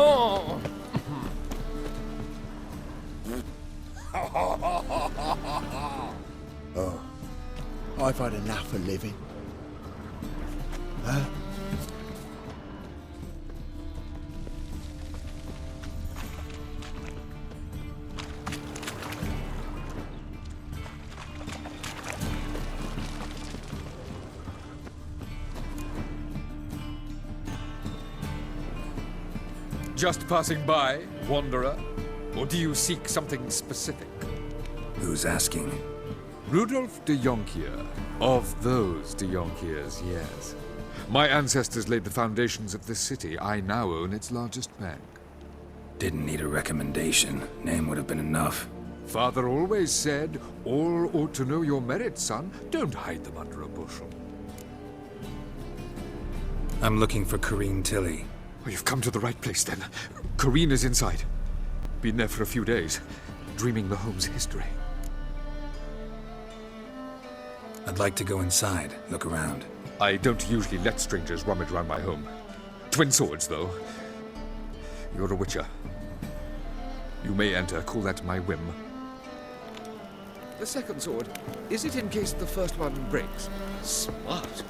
Oh. Oh, I've had enough of living. Huh? Just passing by, wanderer? Or do you seek something specific? Who's asking? Rudolf de Jonkier. Of those de Jonkiers, yes. My ancestors laid the foundations of this city. I now own its largest bank. Didn't need a recommendation. Name would have been enough. Father always said, all ought to know your merits, son. Don't hide them under a bushel. I'm looking for Corrine Tilly. Oh, you've come to the right place, then. Corrine is inside. Been there for a few days, dreaming the home's history. I'd like to go inside, look around. I don't usually let strangers rummage around my home. Twin swords, though. You're a witcher. You may enter, call that my whim. The second sword, is it in case the first one breaks? Smart.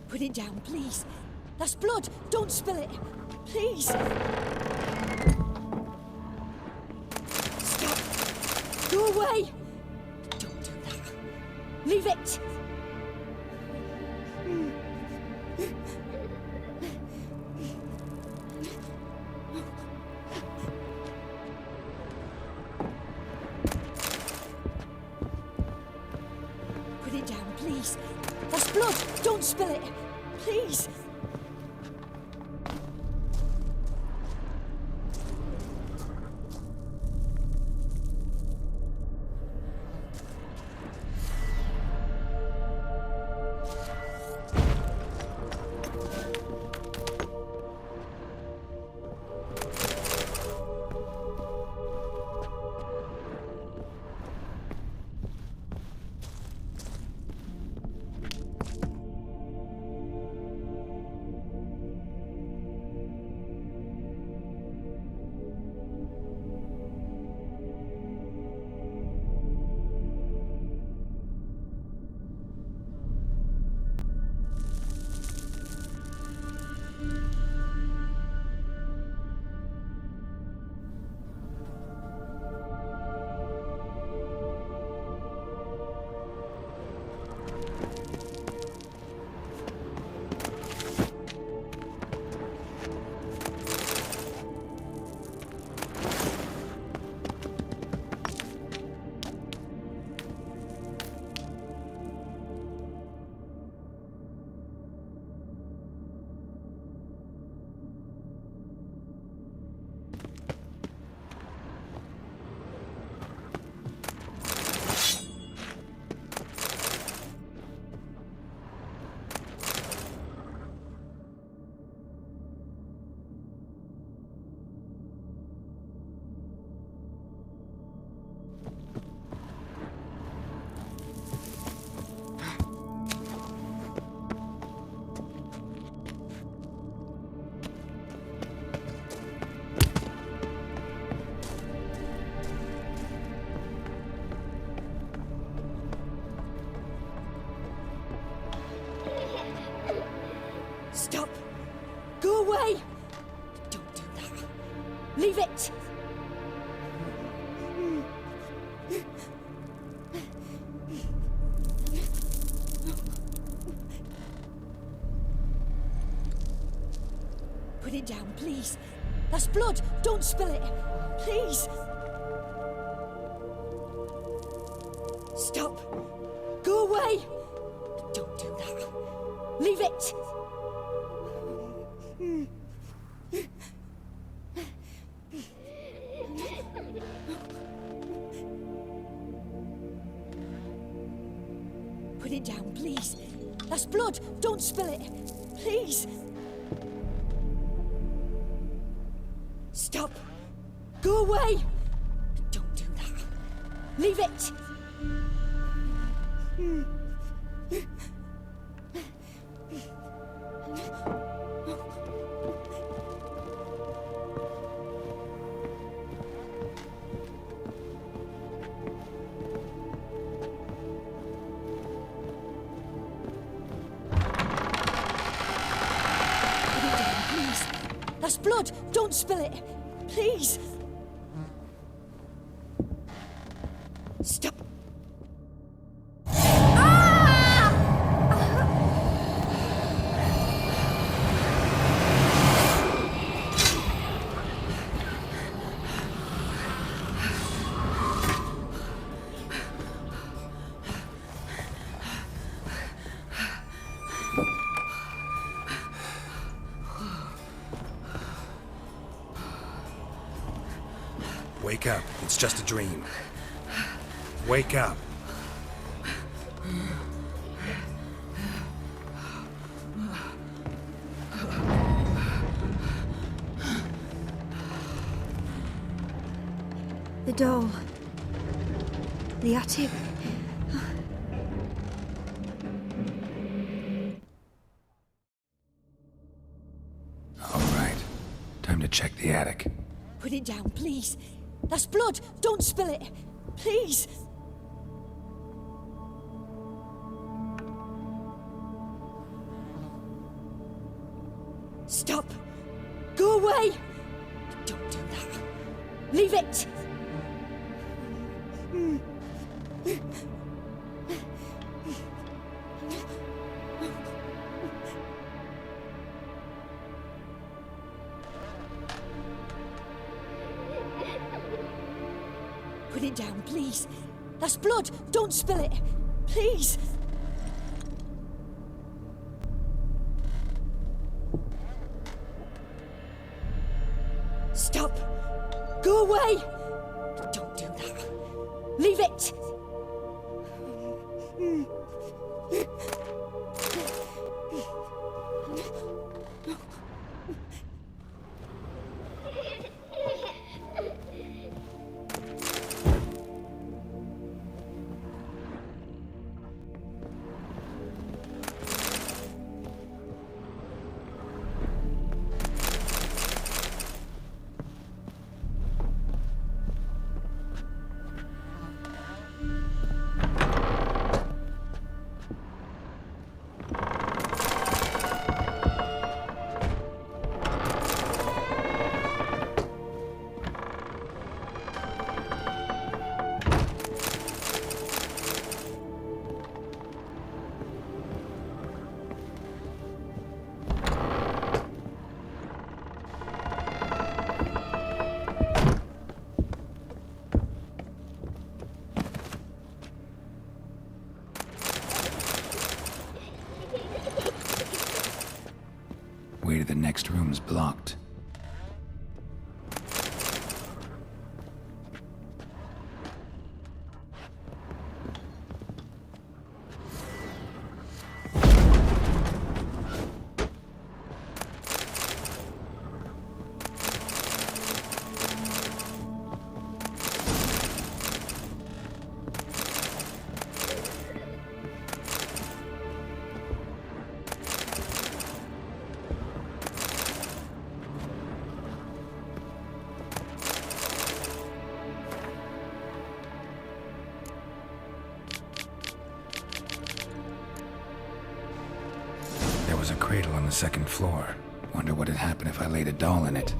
Put it down, please. That's blood. Don't spill it. Please. Stop. Go away. Don't do that. Leave it. Put it down, please. That's blood. Don't spill it. Please. Stop. Go away. Don't do that. Leave it. Put it down, please. That's blood. Don't spill it. Please. Stop. Go away. Don't do that. Leave it. Put it down, please. That's blood. Don't spill it. Please. Stop. Go away. Don't do that. Leave it. That's blood! Don't spill it! Please! Stop! Wake up. It's just a dream. Wake up. The door. The attic. All right. Time to check the attic. Put it down, please. That's blood! Don't spill it! Please! Stop! Go away! Don't do that. Leave it! Put it down, please. That's blood! Don't spill it! Please! Stop! Go away! Don't do that. Leave it! Way to the next room's blocked. There was a cradle on the second floor. Wonder what'd happen if I laid a doll in it.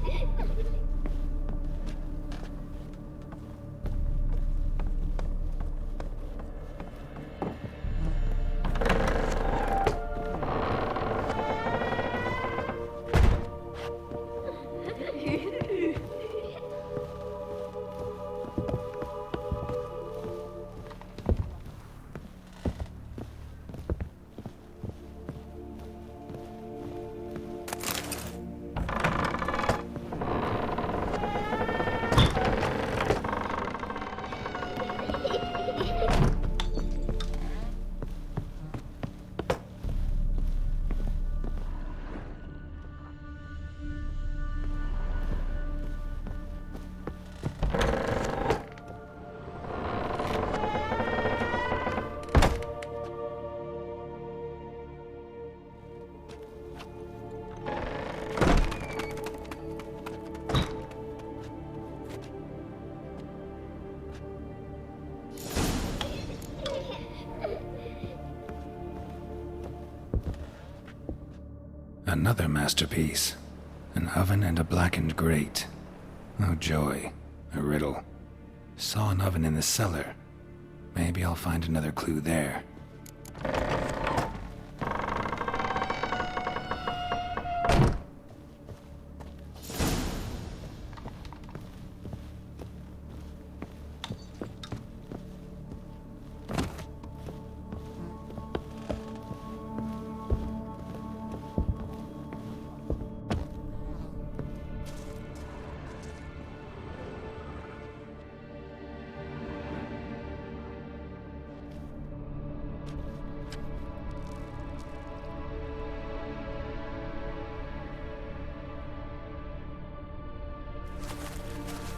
Another masterpiece. An oven and a blackened grate. Oh joy. A riddle. Saw an oven in the cellar. Maybe I'll find another clue there.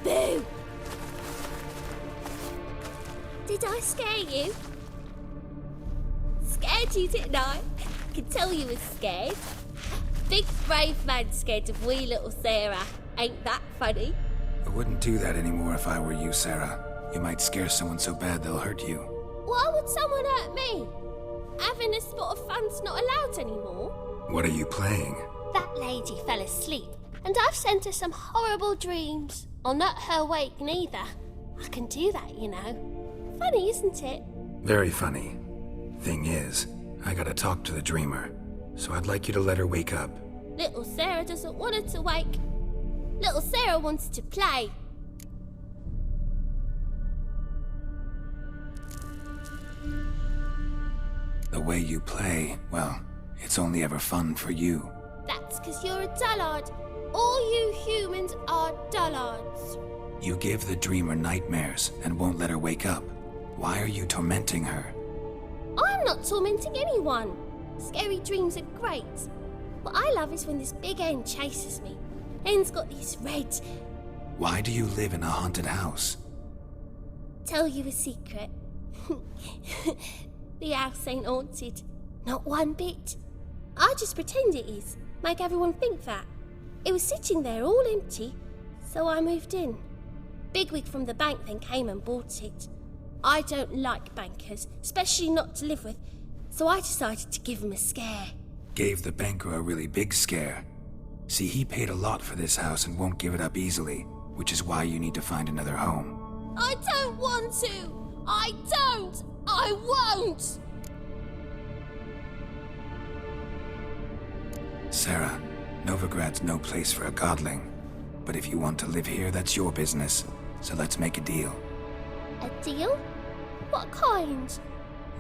Boo! Did I scare you? Scared you, didn't I? Could tell you was scared. Big brave man scared of wee little Sarah. Ain't that funny? I wouldn't do that anymore if I were you, Sarah. You might scare someone so bad they'll hurt you. Why would someone hurt me? Having a spot of fun's not allowed anymore. What are you playing? That lady fell asleep, and I've sent her some horrible dreams. I'll not her wake neither. I can do that, you know. Funny, isn't it? Very funny. Thing is, I gotta talk to the dreamer, so I'd like you to let her wake up. Little Sarah doesn't want her to wake. Little Sarah wants to play. The way you play, well, it's only ever fun for you. That's 'cause you're a dullard. All you humans are dullards. You give the dreamer nightmares and won't let her wake up. Why are you tormenting her? I'm not tormenting anyone. Scary dreams are great. What I love is when this big hen chases me. Hen's got these red... Why do you live in a haunted house? Tell you a secret. The house ain't haunted. Not one bit. I just pretend it is. Make everyone think that. It was sitting there all empty, so I moved in. Bigwig from the bank then came and bought it. I don't like bankers, especially not to live with, so I decided to give him a scare. Gave the banker a really big scare. See, he paid a lot for this house and won't give it up easily, which is why you need to find another home. I don't want to! I don't! I won't! Sarah, Novigrad's no place for a godling. But if you want to live here, that's your business. So let's make a deal. A deal? What kind?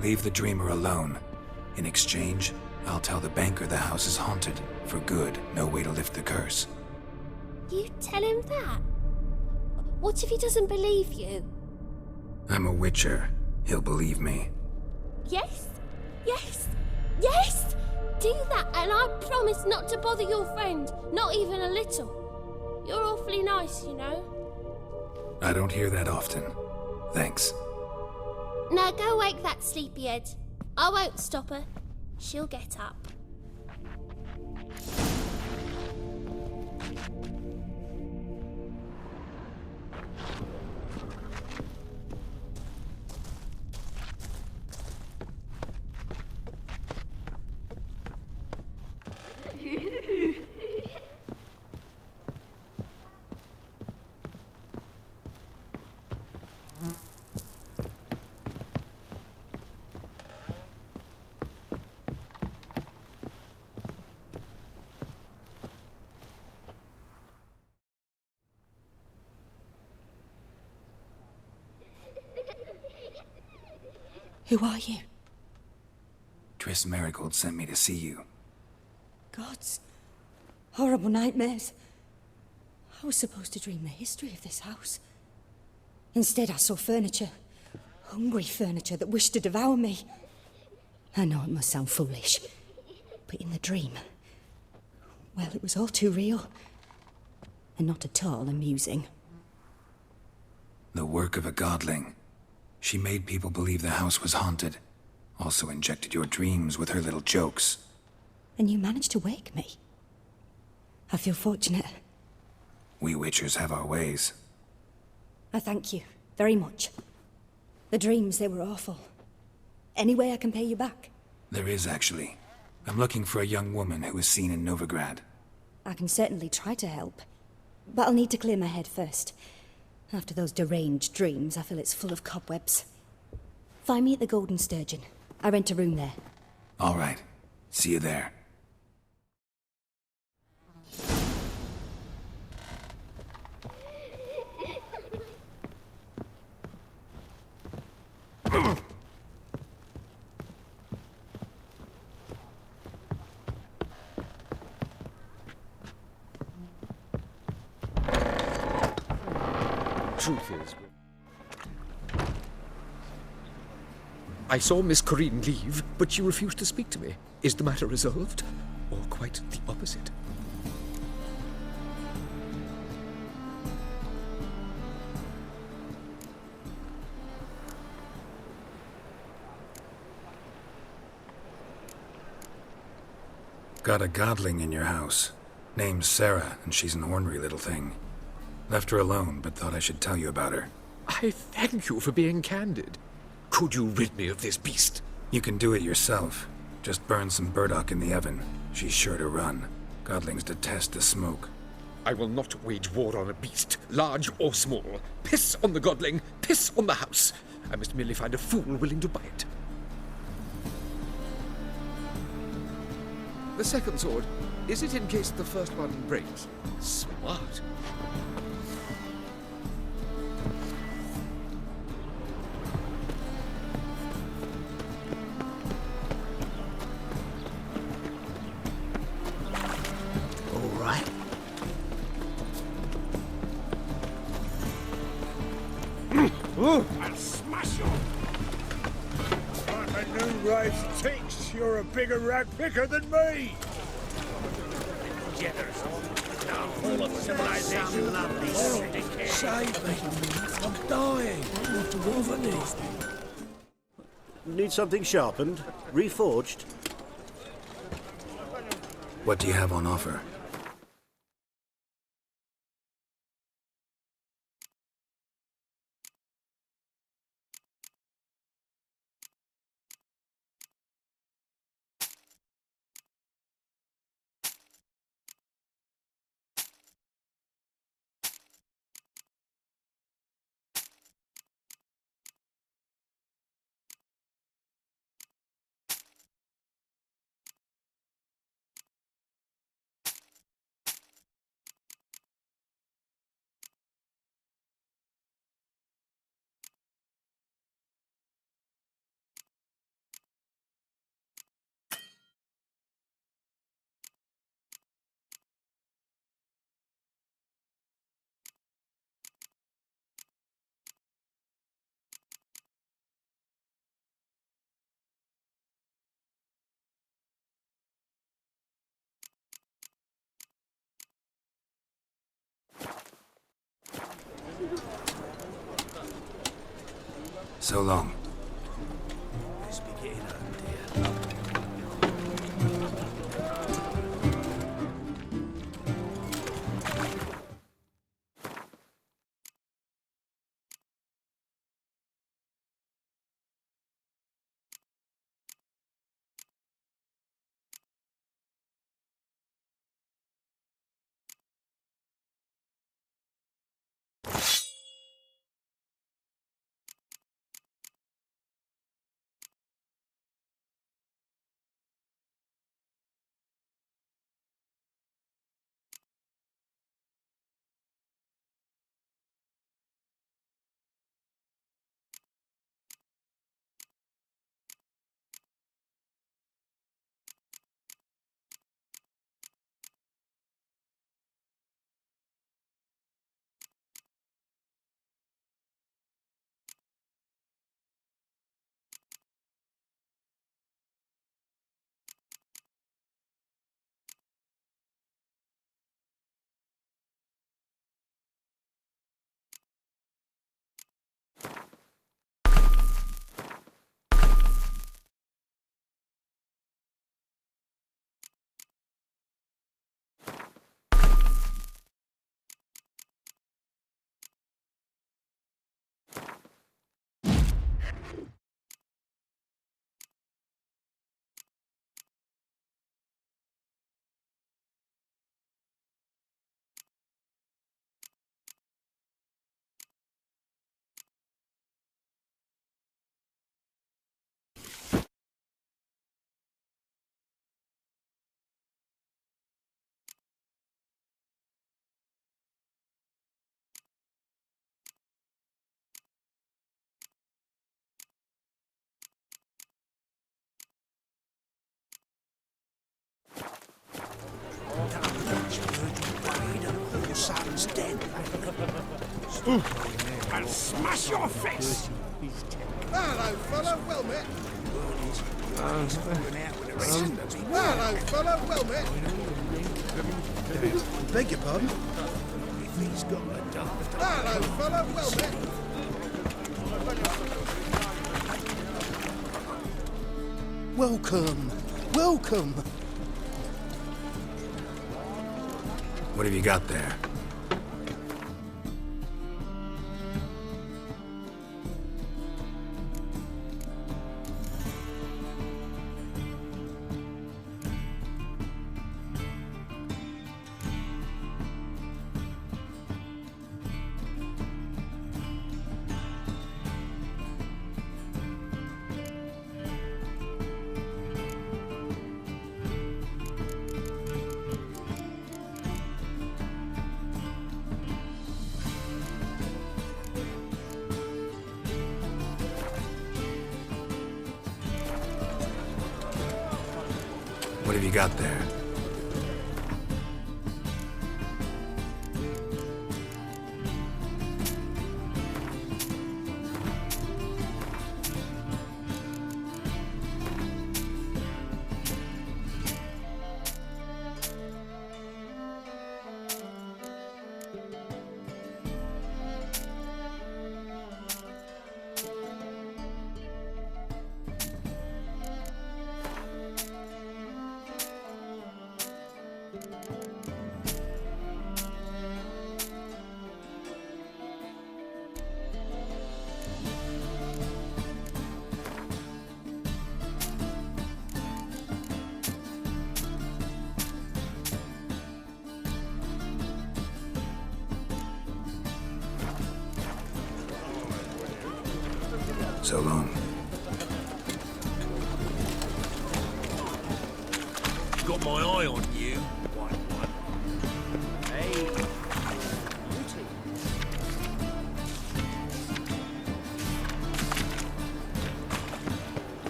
Leave the dreamer alone. In exchange, I'll tell the banker the house is haunted. For good, no way to lift the curse. You tell him that? What if he doesn't believe you? I'm a witcher. He'll believe me. Yes? Yes? Yes! Do that and I promise not to bother your friend. Not even a little. You're awfully nice, you know. I don't hear that often. Thanks. Now go wake that sleepyhead. I won't stop her. She'll get up. Who are you? Triss Marigold sent me to see you. Gods. Horrible nightmares. I was supposed to dream the history of this house. Instead, I saw furniture. Hungry furniture that wished to devour me. I know it must sound foolish, but in the dream, well, it was all too real. And not at all amusing. The work of a godling. She made people believe the house was haunted. Also injected your dreams with her little jokes. And you managed to wake me. I feel fortunate. We witchers have our ways. I thank you very much. The dreams, they were awful. Any way I can pay you back? There is, actually. I'm looking for a young woman who was seen in Novigrad. I can certainly try to help. But I'll need to clear my head first. After those deranged dreams, I feel it's full of cobwebs. Find me at the Golden Sturgeon. I rent a room there. All right. See you there. Truth is, I saw Miss Corinne leave, but she refused to speak to me. Is the matter resolved? Or quite the opposite? Got a godling in your house. Name's Sarah, and she's an ornery little thing. Left her alone, but thought I should tell you about her. I thank you for being candid. Could you rid me of this beast? You can do it yourself. Just burn some burdock in the oven. She's sure to run. Godlings detest the smoke. I will not wage war on a beast, large or small. Piss on the godling, piss on the house. I must merely find a fool willing to buy it. The second sword, is it in case the first one breaks? Smart. All right. I'll smash you! Like a new race ticks, you're a bigger rag picker than me! Jitters. Now full of civilization. Lovely. Save me. I'm dying. Overneath. Need something sharpened? Reforged? What do you have on offer? So long. He's dead. I'll smash your face! Hello, fella. Well met. Hello, fella. Well met. Beg your pardon? Hello, fella. Well met. Welcome. Welcome. What have you got there? What have you got there? So long. Got my eye on you. Hey.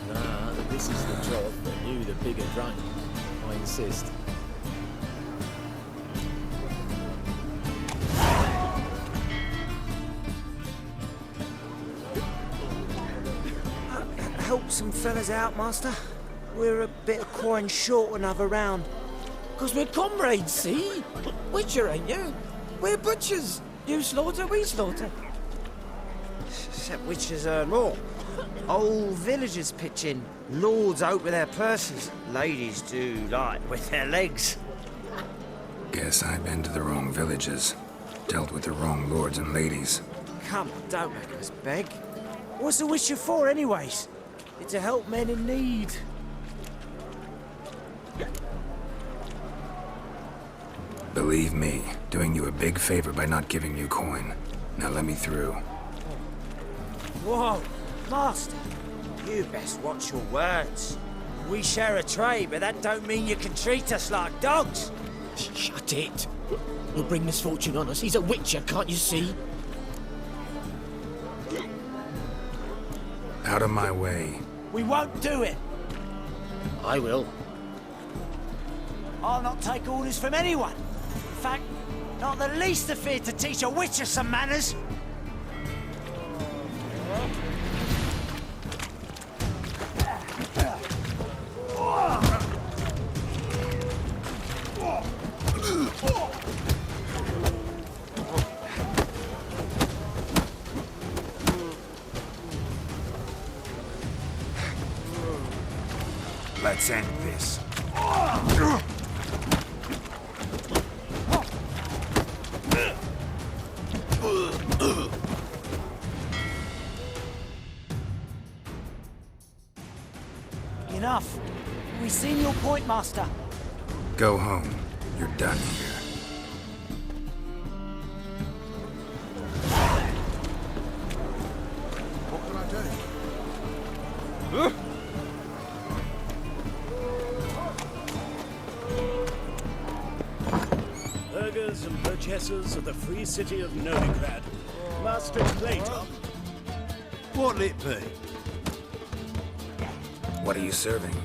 Nah, this is the job that you, the bigger drunk. I insist. Help some fellas out, master. We're a bit of coin short another round. 'Cause we're comrades, see? Witcher, ain't you? We're butchers. You slaughter, we slaughter. Except witches earn more. Old villagers pitch in. Lords out with their purses. Ladies do like with their legs. Guess I've been to the wrong villages. Dealt with the wrong lords and ladies. Come on, don't make us beg. What's a witcher for, anyways? It's to help men in need. Believe me, doing you a big favor by not giving you coin. Now let me through. Whoa, master. You best watch your words. We share a trade, but that don't mean you can treat us like dogs. Shut it. He'll bring misfortune on us. He's a witcher, can't you see? Out of my way. We won't do it. I will. I'll not take orders from anyone. In fact, not the least afeard to teach a witcher some manners. Let's end this. Enough. We've seen your point, master. Go home. You're done here. What can I do? Burghers and burgesses of the free city of Novigrad. Master Claytop. What'll it be? What are you serving?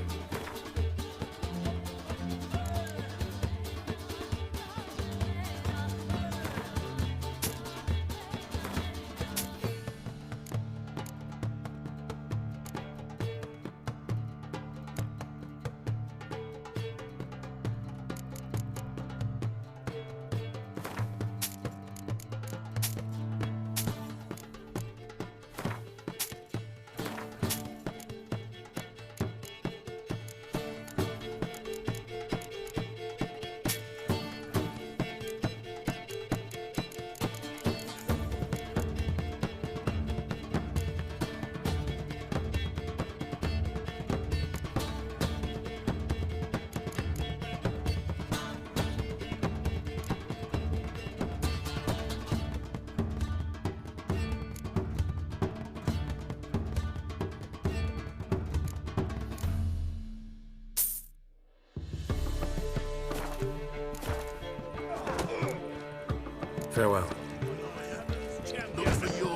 Farewell.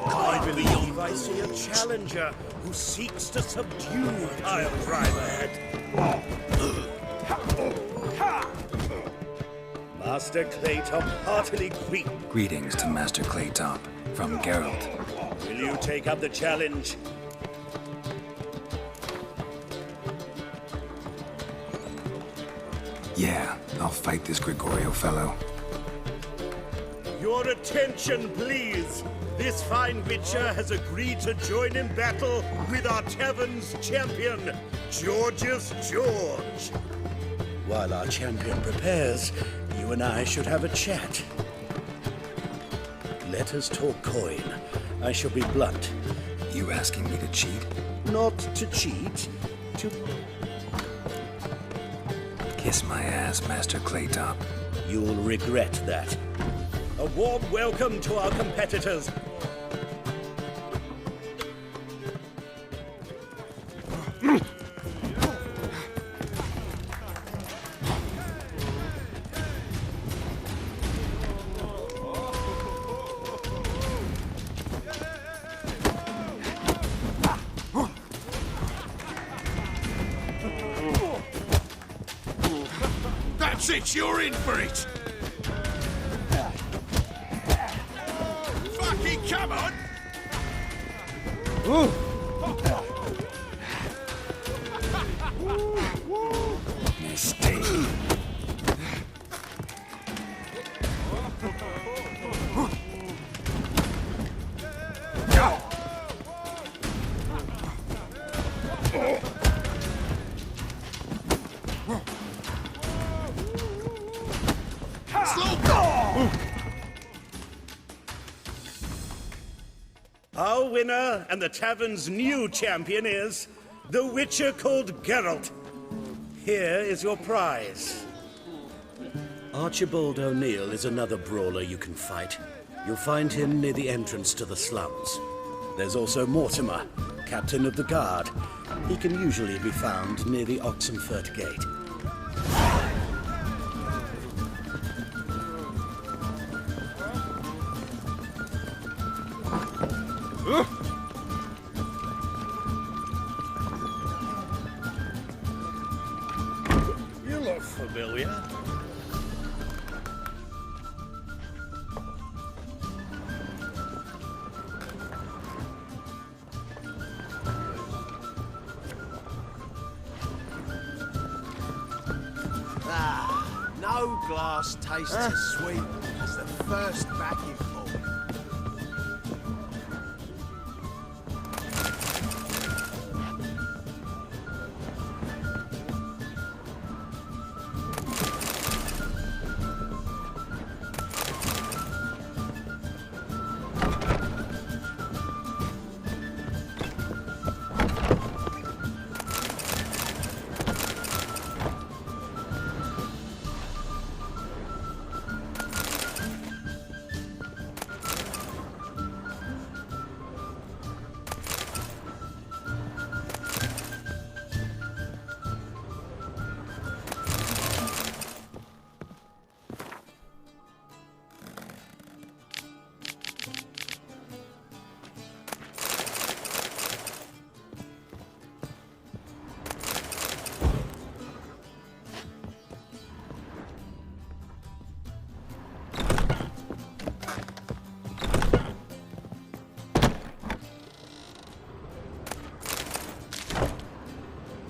I believe I see a challenger who seeks to subdue Pile Driver Head. Master Claytop heartily Greetings to Master Claytop from Geralt. Will you take up the challenge? Yeah, I'll fight this Gregorio fellow. Your attention, please. This fine Witcher has agreed to join in battle with our tavern's champion, Georgius George. While our champion prepares, you and I should have a chat. Let us talk coin. I shall be blunt. You asking me to cheat? Not to cheat, to... Kiss my ass, Master Claytop. You'll regret that. A warm welcome to our competitors. That's it, you're in for it! Fucking come on! Mistake. Our winner and the tavern's new champion is the Witcher called Geralt. Here is your prize. Archibald O'Neill is another brawler you can fight. You'll find him near the entrance to the slums. There's also Mortimer, captain of the guard. He can usually be found near the Oxenfurt Gate. You look familiar. No glass tastes as sweet as the first backing full.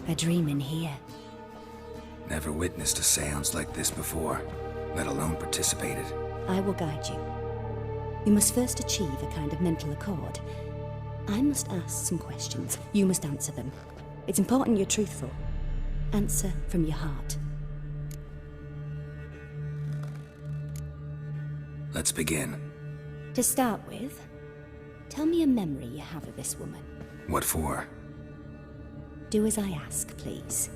A dream in here. Never witnessed a seance like this before, let alone participated. I will guide you. You must first achieve a kind of mental accord. I must ask some questions. You must answer them. It's important you're truthful. Answer from your heart. Let's begin. To start with, tell me a memory you have of this woman. What for? Do as I ask, please.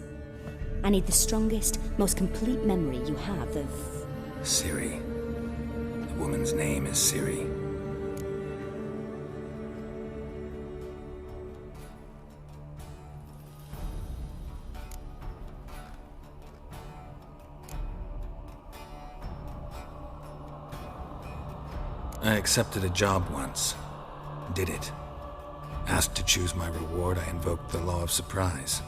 I need the strongest, most complete memory you have of... Ciri. The woman's name is Ciri. I accepted a job once. Did it. Asked to choose my reward, I invoked the law of surprise.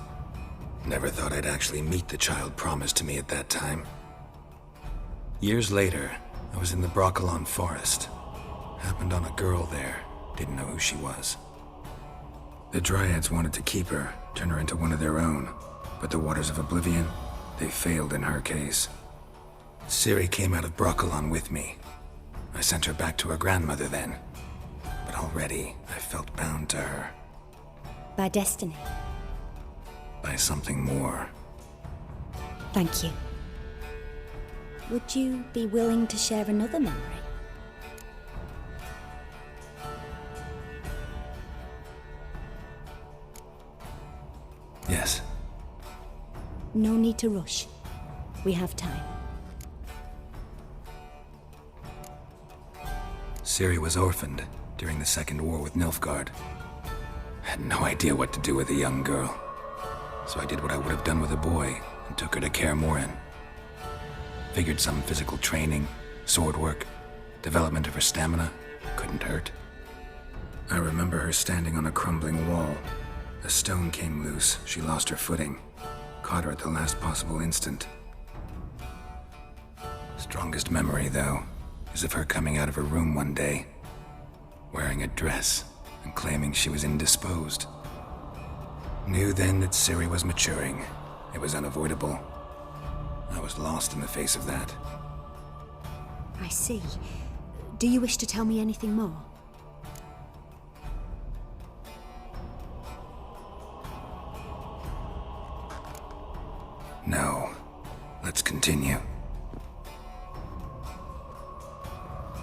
Never thought I'd actually meet the child promised to me at that time. Years later, I was in the Broccolon forest. Happened on a girl there. Didn't know who she was. The Dryads wanted to keep her, turn her into one of their own. But the Waters of Oblivion, they failed in her case. Ciri came out of Broccolon with me. I sent her back to her grandmother then. But already, I felt bound to her. By destiny. By something more. Thank you. Would you be willing to share another memory? Yes. No need to rush. We have time. Ciri was orphaned during the Second War with Nilfgaard. Had no idea what to do with a young girl. So I did what I would have done with a boy and took her to Kaer Morhen. Figured some physical training, sword work, development of her stamina couldn't hurt. I remember her standing on a crumbling wall. A stone came loose, she lost her footing. Caught her at the last possible instant. Strongest memory, though, is of her coming out of her room one day, wearing a dress and claiming she was indisposed. Knew then that Ciri was maturing. It was unavoidable. I was lost in the face of that. I see. Do you wish to tell me anything more? No. Let's continue.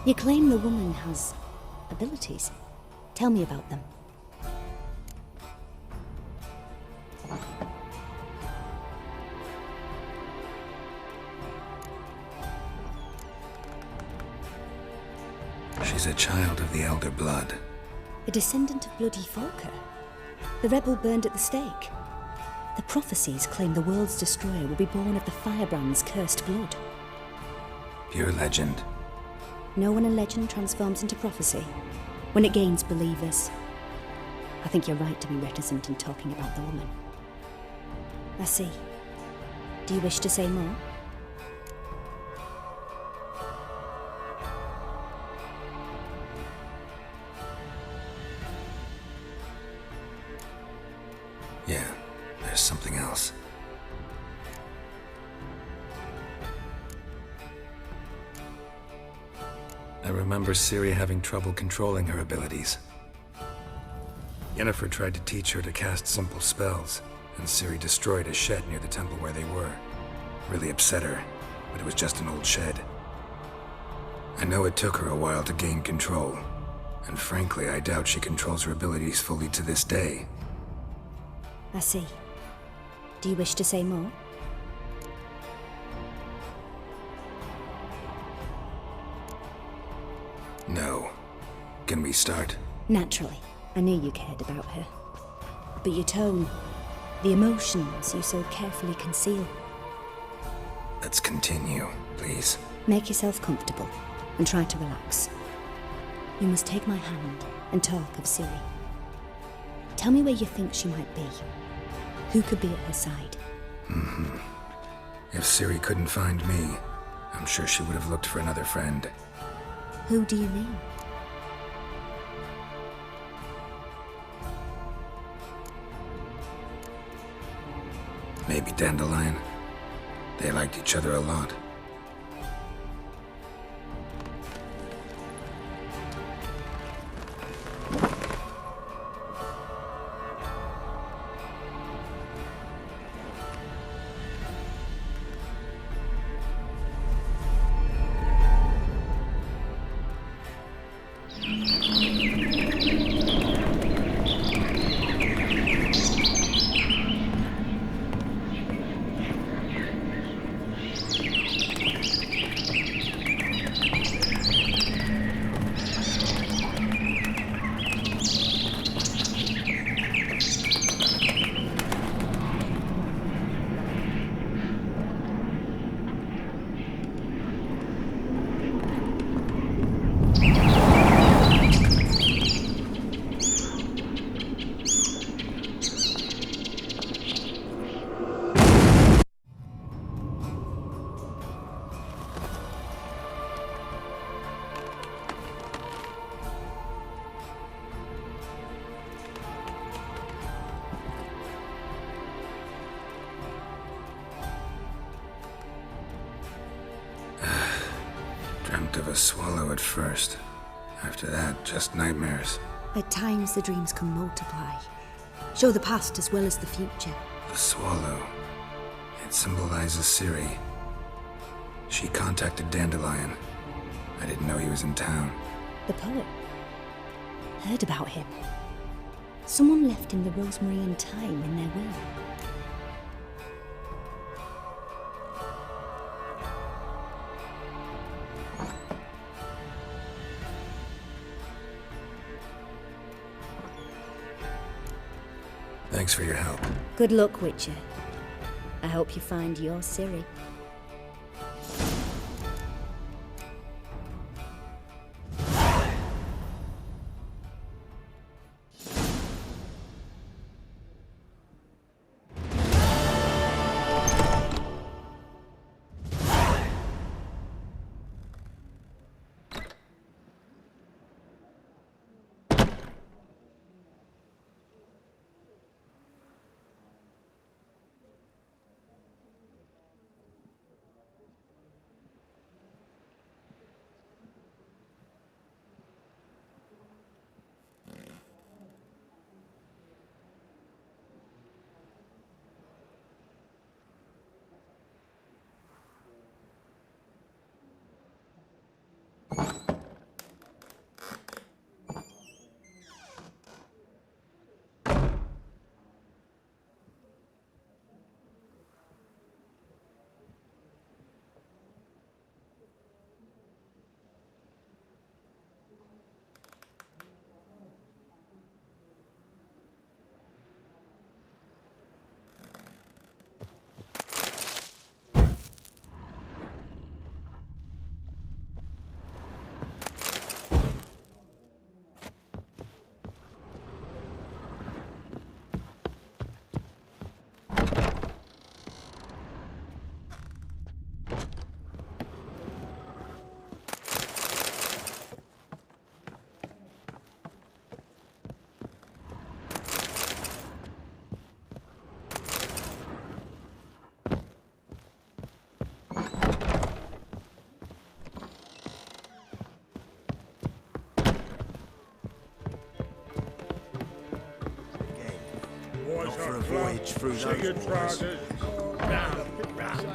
You claim the woman has abilities. Tell me about them. She's a child of the Elder Blood. A descendant of bloody Volker. The rebel burned at the stake. The prophecies claim the world's destroyer will be born of the firebrand's cursed blood. Pure legend. Know when a legend transforms into prophecy? When it gains believers. I think you're right to be reticent in talking about the woman. I see. Do you wish to say more? Yeah, there's something else. I remember Ciri having trouble controlling her abilities. Yennefer tried to teach her to cast simple spells, and Ciri destroyed a shed near the temple where they were. Really upset her, but it was just an old shed. I know it took her a while to gain control, and frankly, I doubt she controls her abilities fully to this day. I see. Do you wish to say more? No. Can we start? Naturally. I knew you cared about her. But your tone, the emotions you so carefully conceal. Let's continue, please. Make yourself comfortable and try to relax. You must take my hand and talk of Ciri. Tell me where you think she might be. Who could be at her side? If Ciri couldn't find me, I'm sure she would have looked for another friend. Who do you mean? Maybe Dandelion. They liked each other a lot. of a swallow at first. After that, just nightmares. At times, the dreams can multiply, show the past as well as the future. The swallow. It symbolizes Ciri. She contacted Dandelion. I didn't know he was in town. The poet. Heard about him. Someone left him the rosemary and thyme in their will. Thanks for your help. Good luck, Witcher. I hope you find your Ciri. Not for a voyage through those waters. Round, round.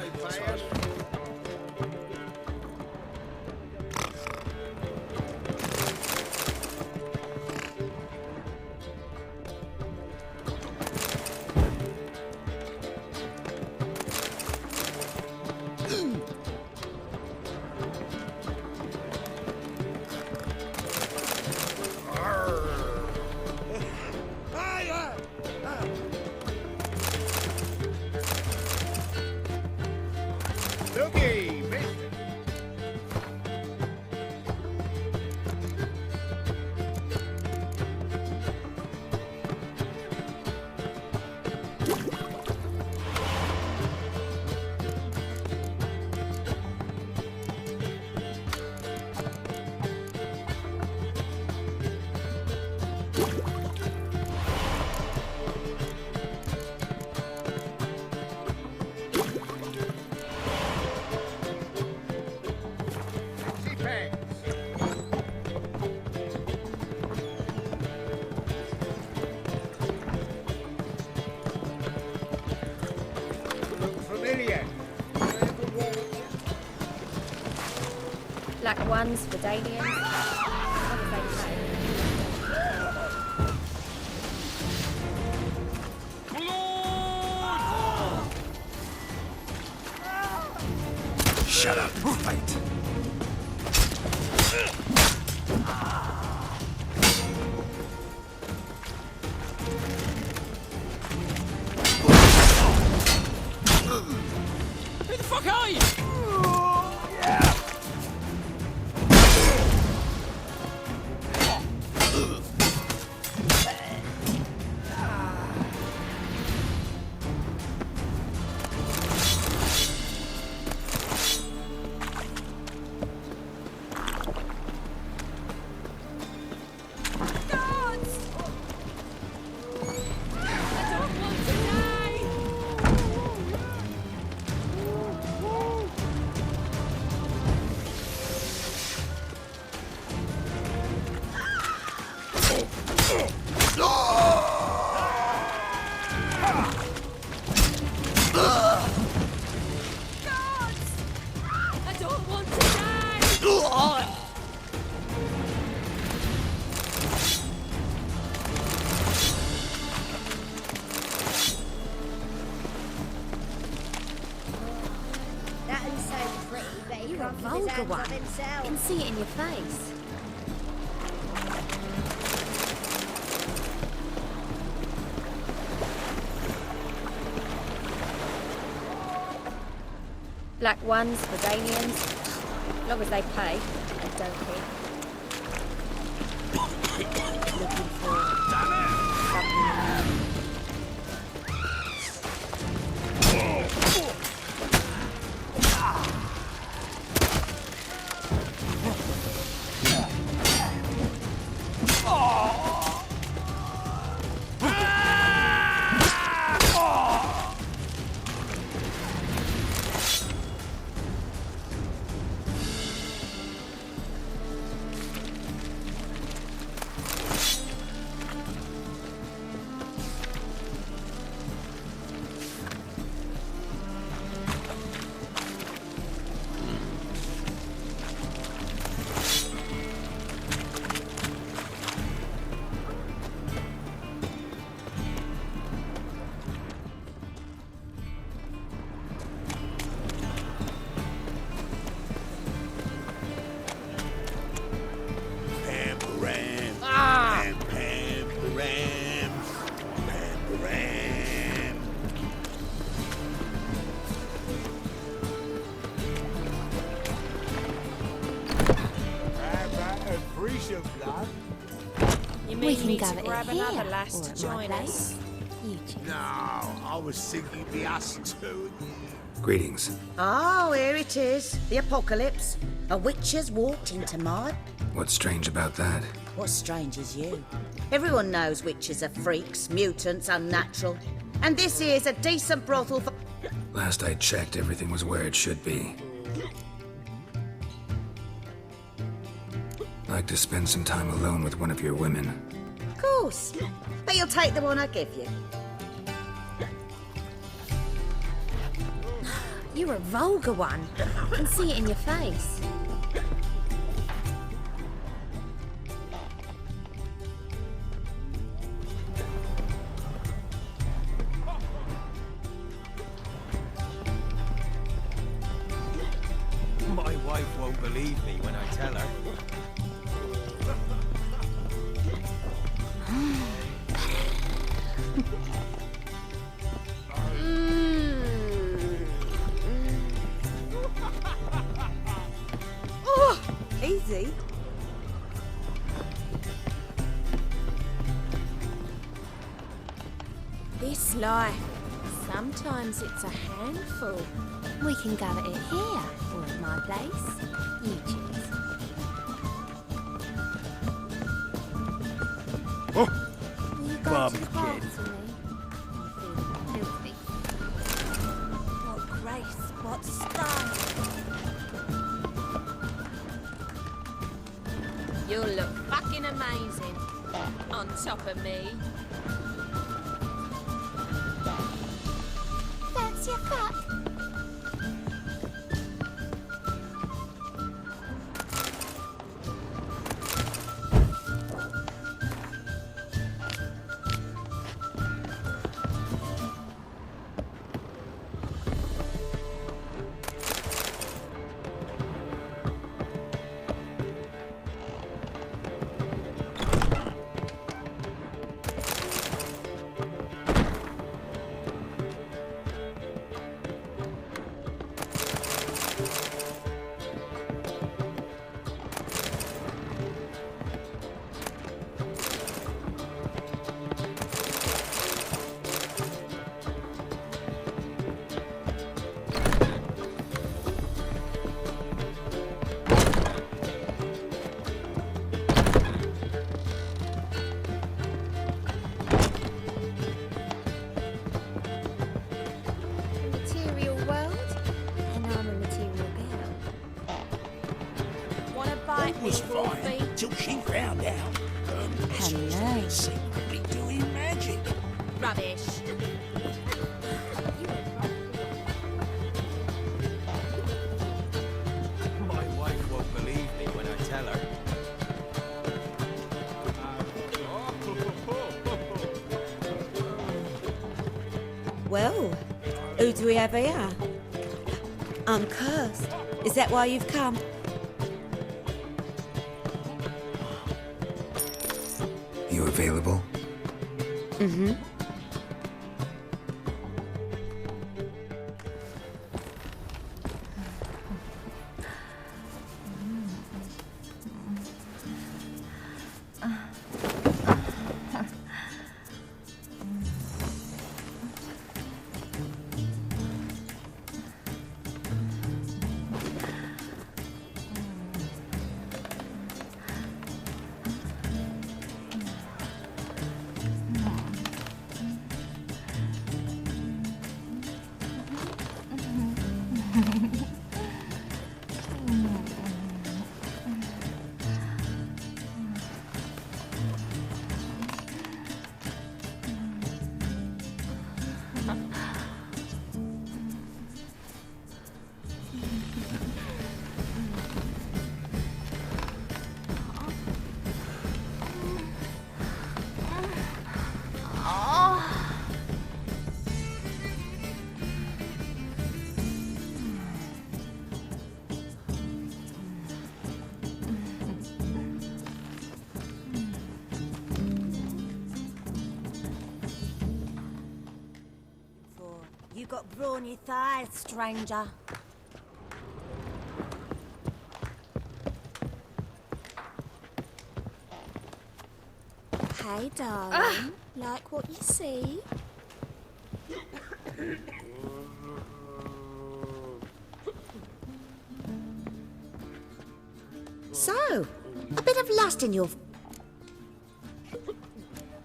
Looky, mister. Black ones for Dalians. What did they say? Shut up and fight. Who the fuck are you? a vulgar one. I can see it in your face. Black ones for Danians. As long as they pay, I don't care. Looking for something. We can go grab another lass to join us. No, I was thinking it'd be us two. Greetings. Oh, here it is. The apocalypse. A witch has walked into my... What's strange about that? What's strange is you. Everyone knows witches are freaks, mutants, unnatural. And this here's a decent brothel for... Last I checked, everything was where it should be. Like to spend some time alone with one of your women. Of course. But you'll take the one I give you. You're a vulgar one. I can see it in your face. My wife won't believe me when I tell her. Easy. This life, sometimes it's a handful. We can go at it here, or at my place. You choose. Will you go to the park for me? Filthy. What grace, what style. You'll look fucking amazing on top of me. That's your fuck. It was fine till she found out Hello. was secretly doing magic. Rubbish. My wife won't believe me when I tell her. Well, who do we have here? I'm cursed. Is that why you've come? You available? Mm-hmm. You got brawny thighs, stranger. Hey, darling. Like what you see? So, a bit of lust in your...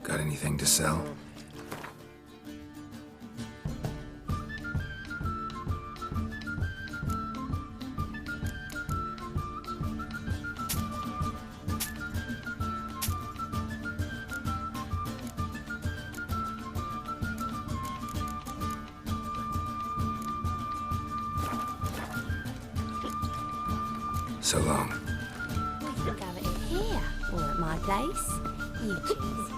Got anything to sell? So long. We can go at it here, or at my place. You choose.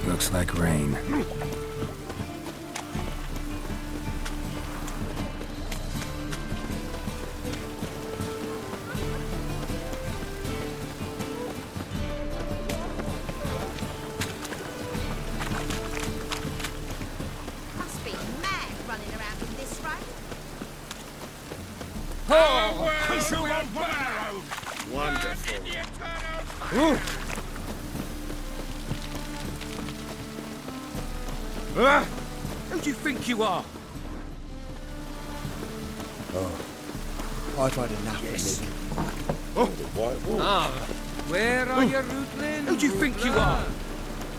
Looks like rain. Must be mad running around in this road. Wonderful. Who do you think you are? I've had enough of living. Where are you, Rootling? Who do you think you are?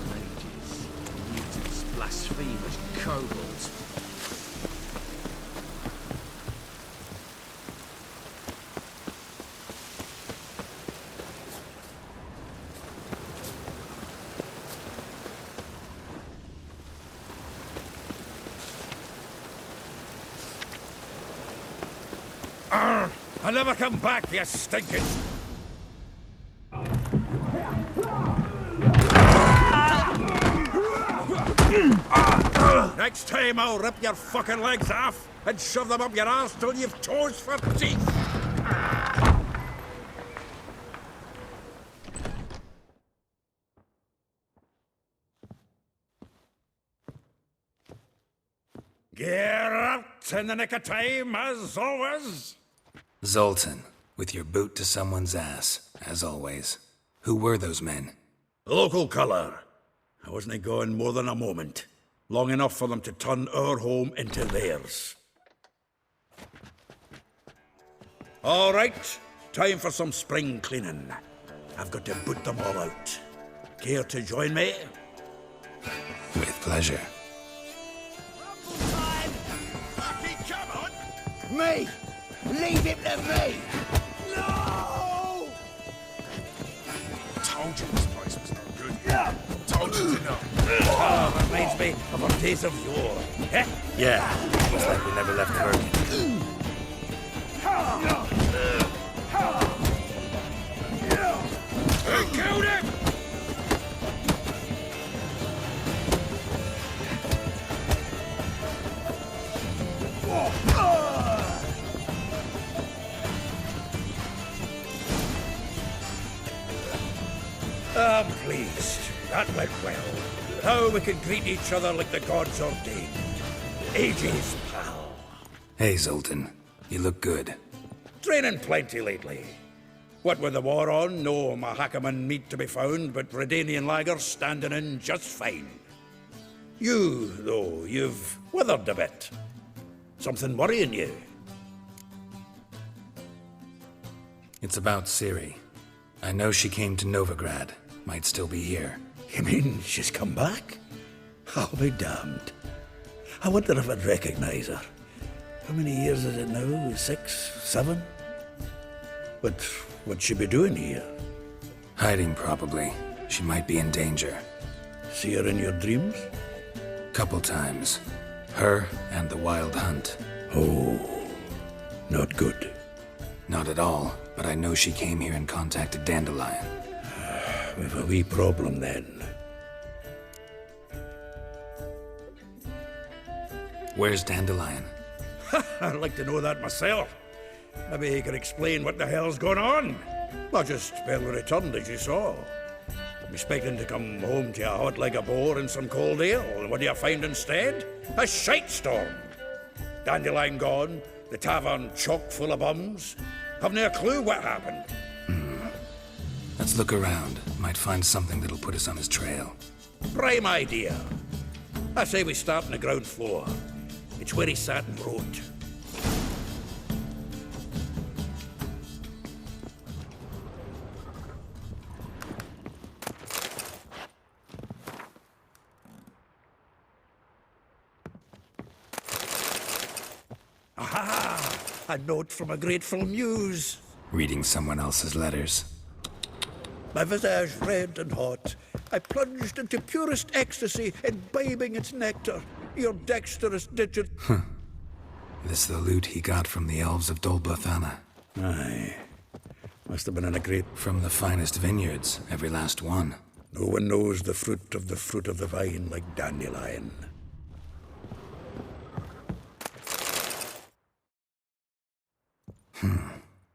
Mages, mutants, blasphemers, kobolds. I'll never come back, you stinking... Next time I'll rip your fucking legs off and shove them up your arse till you've toes for teeth. Get out in the nick of time, as always. Zoltan, with your boot to someone's ass, as always. Who were those men? Local colour. I wasn't going more than a moment. Long enough for them to turn our home into theirs. All right, time for some spring cleaning. I've got to boot them all out. Care to join me? With pleasure. Me! Leave him to me! No! Told you this place was no good. Told you to know. Oh, reminds me of our days of yore. Eh? Yeah, looks like we never left Bergen. Shoot him! I'm pleased. That went well. Now we can greet each other like the gods ordained. Ages, pal. Hey, Zoltan. You look good. Training plenty lately. What with the war on, no Mahakaman meat to be found, but Redanian lagers standing in just fine. You, though, you've withered a bit. Something worrying you? It's about Ciri. I know she came to Novigrad. Might still be here. You mean she's come back? I'll be damned. I wonder if I'd recognize her. How many years is it now? 6, 7? But what'd she be doing here? Hiding, probably. She might be in danger. See her in your dreams? Couple times. Her and the Wild Hunt. Oh, not good. Not at all, but I know she came here and contacted Dandelion. We've a wee problem then. Where's Dandelion? I'd like to know that myself. Maybe he could explain what the hell's going on. I just barely returned, as you saw. I'm expecting to come home to a hot leg of boar and some cold ale, and what do you find instead? A shitestorm. Dandelion gone, the tavern chock full of bums. Haven't a clue what happened. Let's look around. Might find something that'll put us on his trail. Prime idea. I say we start on the ground floor. It's where he sat and wrote. Aha! A note from a grateful muse. Reading someone else's letters. My visage red and hot, I plunged into purest ecstasy, imbibing its nectar. Your dexterous digit. This the loot he got from the elves of Dol Blathanna. Aye. Must have been in a great... From the finest vineyards, every last one. No one knows the fruit of the vine like Dandelion. Hmm.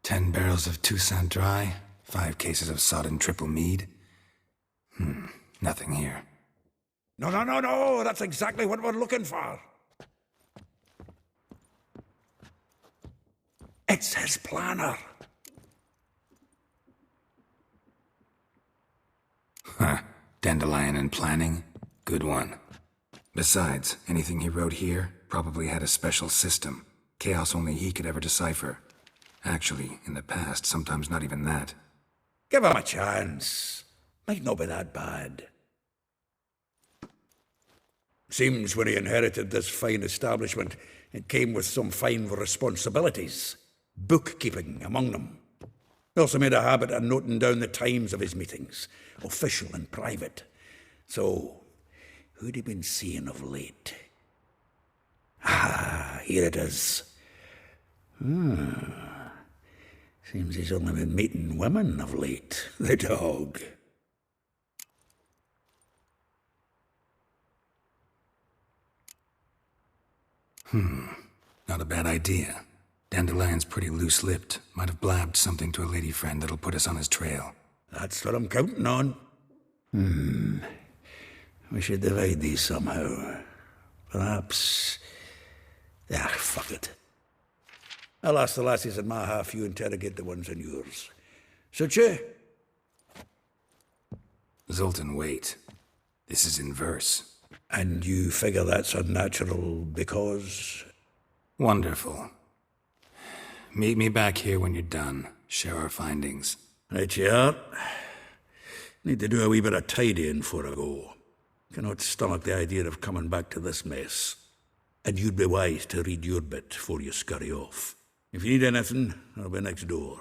10 barrels of Toussaint Dry, 5 cases of sodden triple mead. Nothing here. No, that's exactly what we're looking for. It's his planner. Dandelion and planning? Good one. Besides, anything he wrote here probably had a special system. Chaos only he could ever decipher. Actually, in the past, sometimes not even that. Give him a chance. Might not be that bad. Seems when he inherited this fine establishment, it came with some fine responsibilities. Bookkeeping among them. He also made a habit of noting down the times of his meetings, official and private. So, who'd he been seeing of late? Ah, here it is. Seems he's only been meeting women of late, the dog. Not a bad idea. Dandelion's pretty loose-lipped. Might have blabbed something to a lady friend that'll put us on his trail. That's what I'm counting on. We should divide these somehow. Perhaps... fuck it. I'll ask the lassies in my half, you interrogate the ones in yours. Such a... Zoltan, wait. This is in verse. And you figure that's unnatural because... Wonderful. Meet me back here when you're done. Share our findings. Right you are. Need to do a wee bit of tidying before I go. Cannot stomach the idea of coming back to this mess. And you'd be wise to read your bit before you scurry off. If you need anything, I'll be next door.